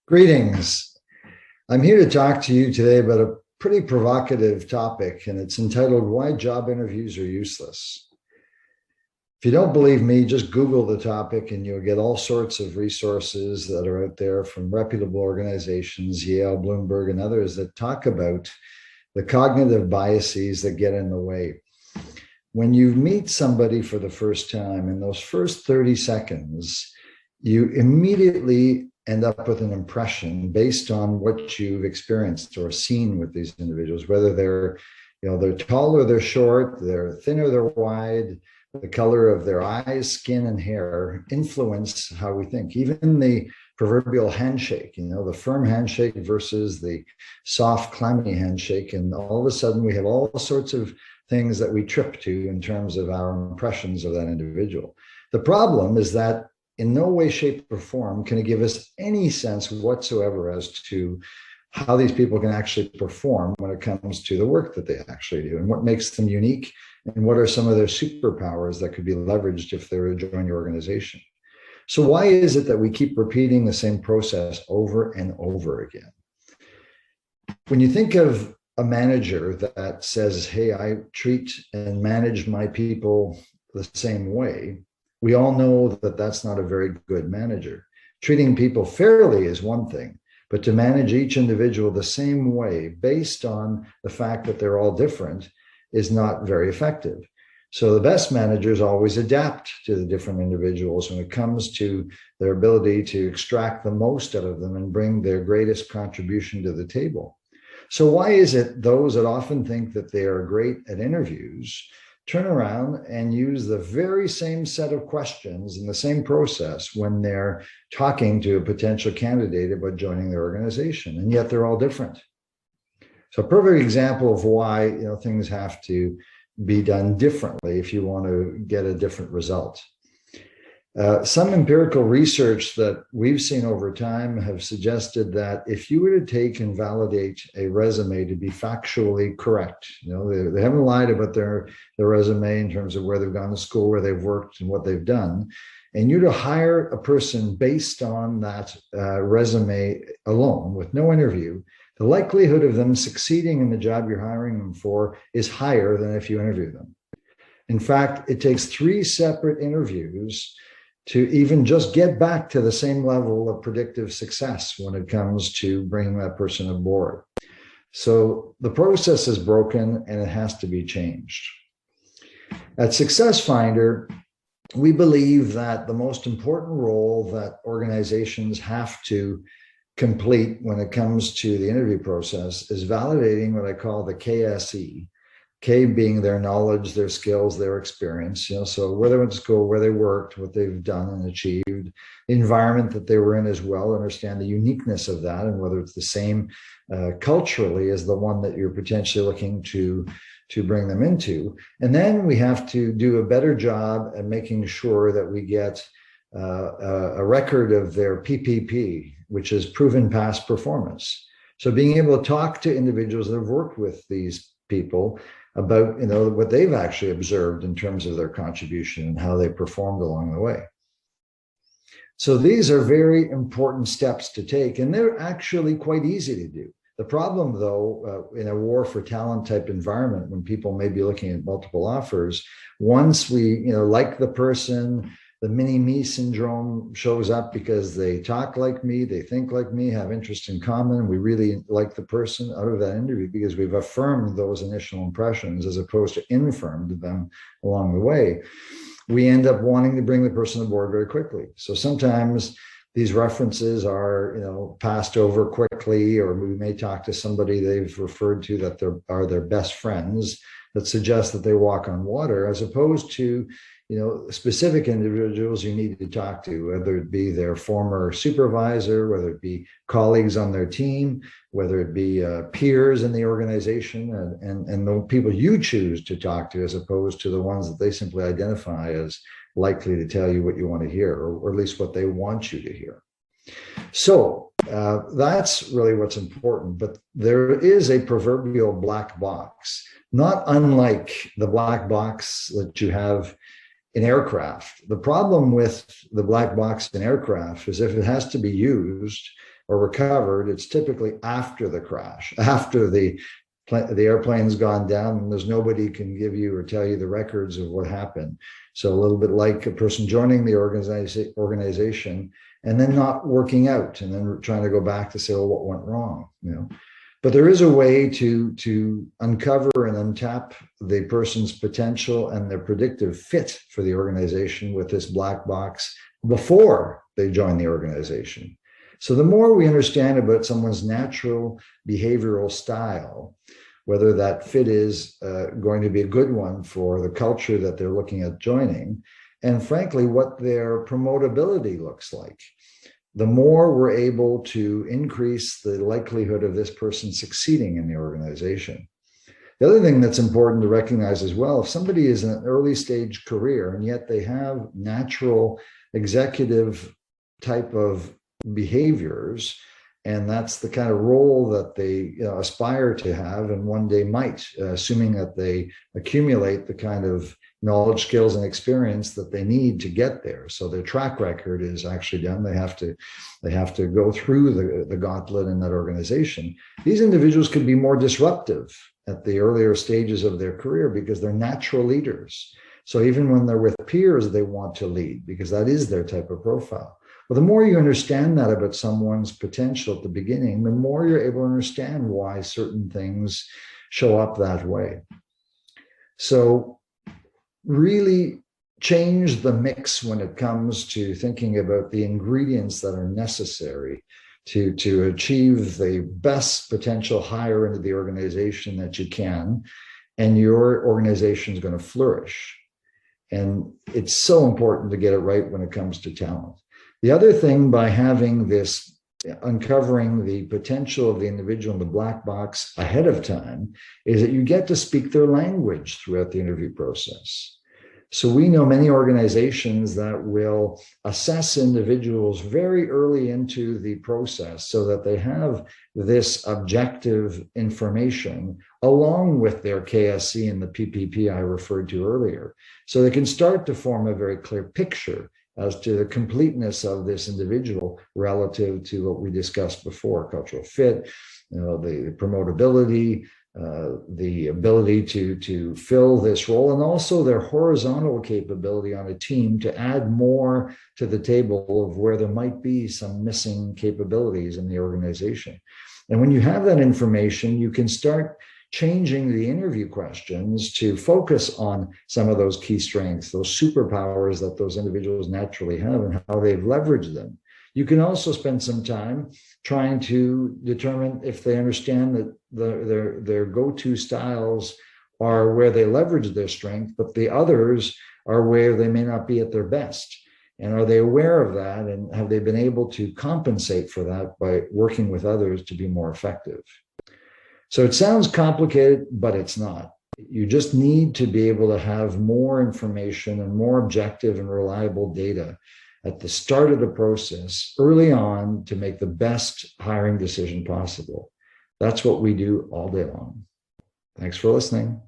Greetings. I'm here to talk to you today about a pretty provocative topic, and it's entitled Why Job Interviews Are Useless. If you don't believe me, just Google the topic and you'll get all sorts of resources that are out there from reputable organizations, Yale, Bloomberg, and others that talk about the cognitive biases that get in the way. When you meet somebody for the first time, in those first 30 seconds, you immediately end up with an impression based on what you've experienced or seen with these individuals, whether they're tall or they're short, they're thin or they're wide, the color of their eyes, skin, and hair influence how we think. Even the proverbial handshake, the firm handshake versus the soft, clammy handshake. And all of a sudden we have all sorts of things that we trip to in terms of our impressions of that individual. The problem is that in no way, shape, or form can it give us any sense whatsoever as to how these people can actually perform when it comes to the work that they actually do and what makes them unique and what are some of their superpowers that could be leveraged if they were to join your organization. So why is it that we keep repeating the same process over and over again? When you think of a manager that says, hey, I treat and manage my people the same way, we all know that that's not a very good manager. Treating people fairly is one thing, but to manage each individual the same way based on the fact that they're all different is not very effective. So the best managers always adapt to the different individuals when it comes to their ability to extract the most out of them and bring their greatest contribution to the table. So why is it those that often think that they are great at interviews turn around and use the very same set of questions in the same process when they're talking to a potential candidate about joining their organization, and yet they're all different? So a perfect example of why things have to be done differently if you want to get a different result. Some empirical research that we've seen over time have suggested that if you were to take and validate a resume to be factually correct, they haven't lied about their resume in terms of where they've gone to school, where they've worked, and what they've done, and you to hire a person based on that resume alone with no interview, the likelihood of them succeeding in the job you're hiring them for is higher than if you interview them. In fact, it takes 3 separate interviews to even just get back to the same level of predictive success when it comes to bringing that person aboard. So the process is broken and it has to be changed. At Success Finder, we believe that the most important role that organizations have to complete when it comes to the interview process is validating what I call the KSE. K being their knowledge, their skills, their experience, so where they went to school, where they worked, what they've done and achieved, the environment that they were in as well, understand the uniqueness of that and whether it's the same culturally as the one that you're potentially looking to bring them into. And then we have to do a better job at making sure that we get a record of their PPP, which is proven past performance. So being able to talk to individuals that have worked with these people about what they've actually observed in terms of their contribution and how they performed along the way. So these are very important steps to take, and they're actually quite easy to do. The problem, though, in a war for talent type environment, when people may be looking at multiple offers, once we like the person, the mini-me syndrome shows up because they talk like me, they think like me, have interests in common. We really like the person out of that interview because we've affirmed those initial impressions as opposed to infirmed them along the way. We end up wanting to bring the person aboard very quickly. So sometimes these references are, passed over quickly, or we may talk to somebody they've referred to that are their best friends that suggest that they walk on water, as opposed to specific individuals you need to talk to, whether it be their former supervisor, whether it be colleagues on their team, whether it be peers in the organization, and the people you choose to talk to, as opposed to the ones that they simply identify as likely to tell you what you want to hear, or at least what they want you to hear. So that's really what's important. But there is a proverbial black box, not unlike the black box that you have in aircraft. The problem with the black box in aircraft is if it has to be used, or recovered, it's typically after the crash, after the airplane's gone down and there's nobody can give you or tell you the records of what happened. So a little bit like a person joining the organization and then not working out and then trying to go back to say, well, what went wrong, But there is a way to uncover and untap the person's potential and their predictive fit for the organization with this black box before they join the organization. So the more we understand about someone's natural behavioral style, whether that fit is going to be a good one for the culture that they're looking at joining, and frankly, what their promotability looks like, the more we're able to increase the likelihood of this person succeeding in the organization. The other thing that's important to recognize as well, if somebody is in an early stage career and yet they have natural executive type of behaviors, and that's the kind of role that they aspire to have and one day might, assuming that they accumulate the kind of knowledge, skills, and experience that they need to get there. So their track record is actually done. They have to go through the gauntlet in that organization. These individuals could be more disruptive at the earlier stages of their career because they're natural leaders. So even when they're with peers, they want to lead because that is their type of profile. Well, the more you understand that about someone's potential at the beginning, the more you're able to understand why certain things show up that way. So really change the mix when it comes to thinking about the ingredients that are necessary to achieve the best potential hire into the organization that you can, and your organization is going to flourish. And it's so important to get it right when it comes to talent. The other thing, by having this, uncovering the potential of the individual in the black box ahead of time, is that you get to speak their language throughout the interview process. So we know many organizations that will assess individuals very early into the process so that they have this objective information along with their KSC and the PPP I referred to earlier. So they can start to form a very clear picture as to the completeness of this individual relative to what we discussed before: cultural fit, the promotability, the ability to fill this role, and also their horizontal capability on a team to add more to the table of where there might be some missing capabilities in the organization. And when you have that information, you can start changing the interview questions to focus on some of those key strengths, those superpowers that those individuals naturally have and how they've leveraged them. You can also spend some time trying to determine if they understand that their go-to styles are where they leverage their strength, but the others are where they may not be at their best. And are they aware of that? And have they been able to compensate for that by working with others to be more effective? So it sounds complicated, but it's not. You just need to be able to have more information and more objective and reliable data at the start of the process early on to make the best hiring decision possible. That's what we do all day long. Thanks for listening.